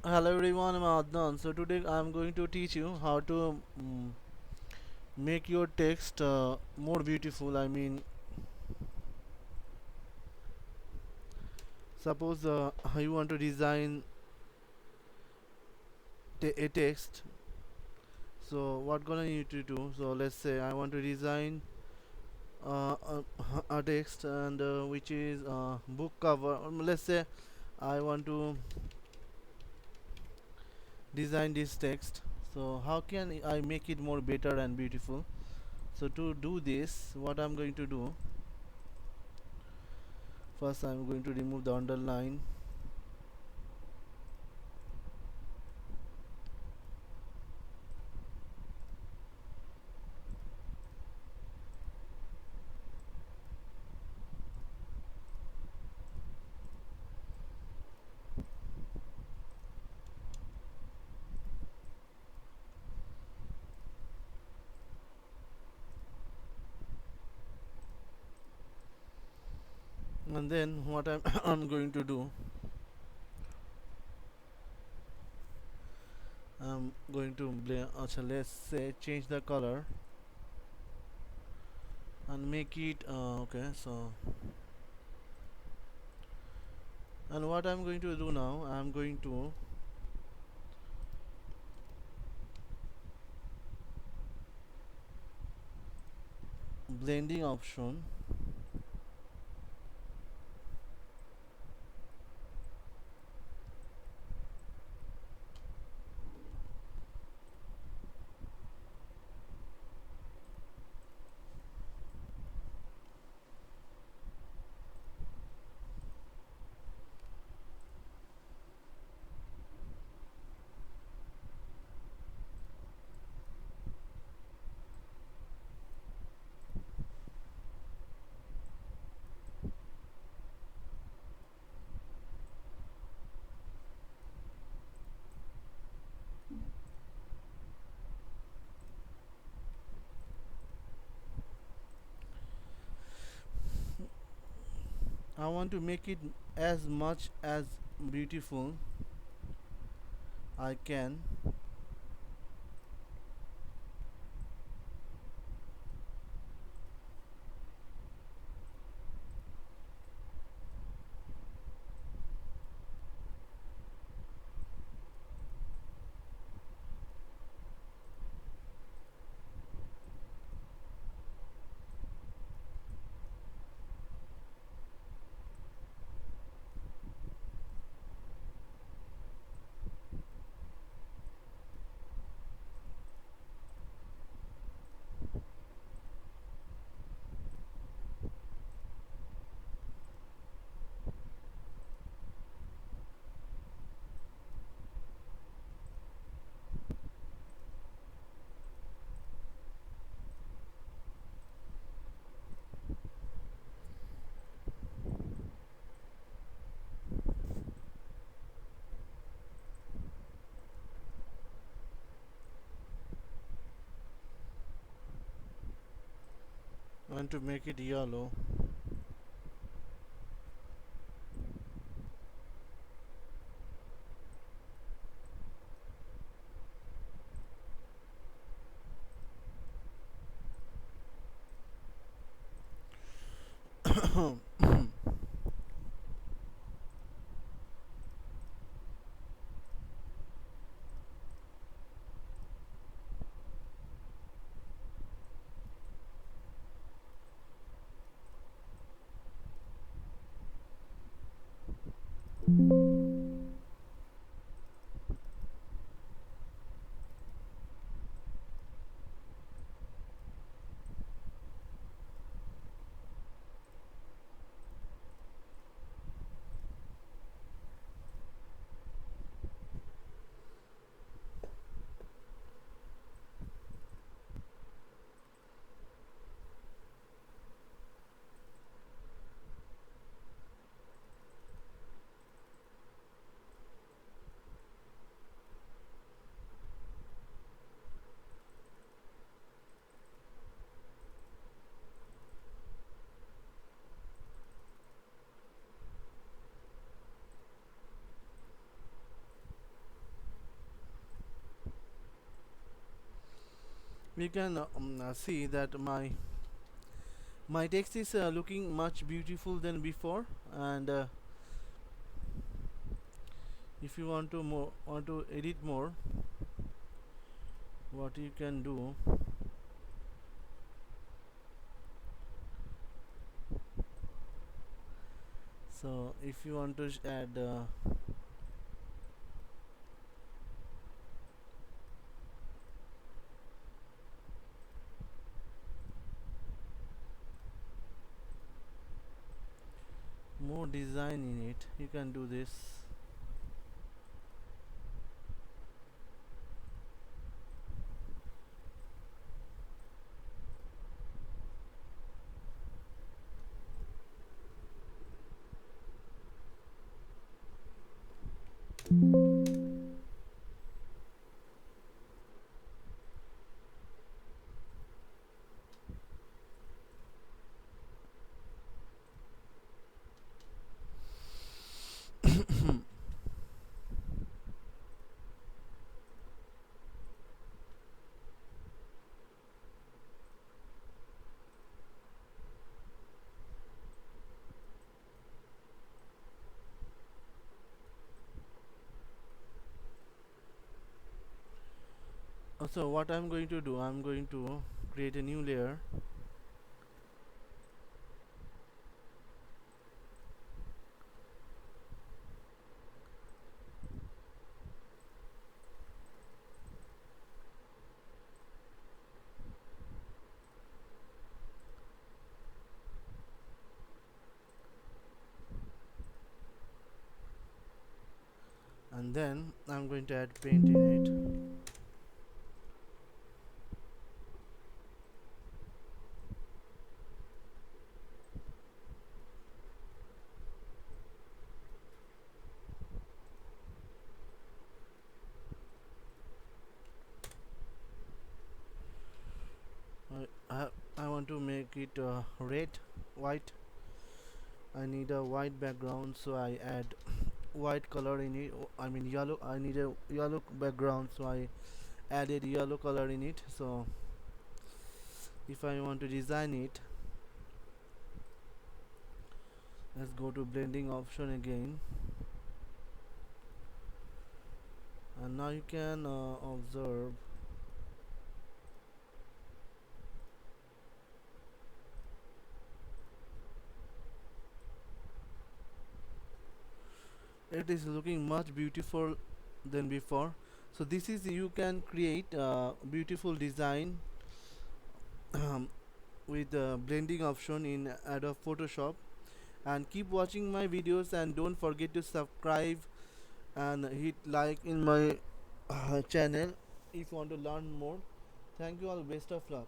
Hello everyone, I'm Adnan. So today I'm going to teach you how to make your text more beautiful. Suppose you want to design a text. So what gonna need to do? So let's say I want to design a text and which is book cover. Let's say I want to design this text. So how can I make it more better and beautiful? So to do this, what I'm going to do? First, I'm going to remove the underline, and then what I'm I'm going to do, I'm going to let's say change the color and make it okay. So and what I'm going to do now, I'm going to blending option. I want to make it as much as beautiful I can. I want to make it yellow. You can see that my text is looking much beautiful than before. And if you want to edit more, what you can do, so if you want to add more design in it, you can do this. So what I'm going to do, I'm going to create a new layer, and then I'm going to add paint in it. I want to make it red, white. I need a white background, so I add white color in it. I mean yellow. I need a yellow background, so I added yellow color in it. So if I want to design it, let's go to blending option again, and now you can observe it is looking much beautiful than before. So this is, you can create beautiful design with the blending option in Adobe Photoshop. And keep watching my videos, and don't forget to subscribe and hit like in my channel if you want to learn more. Thank you all, best of luck.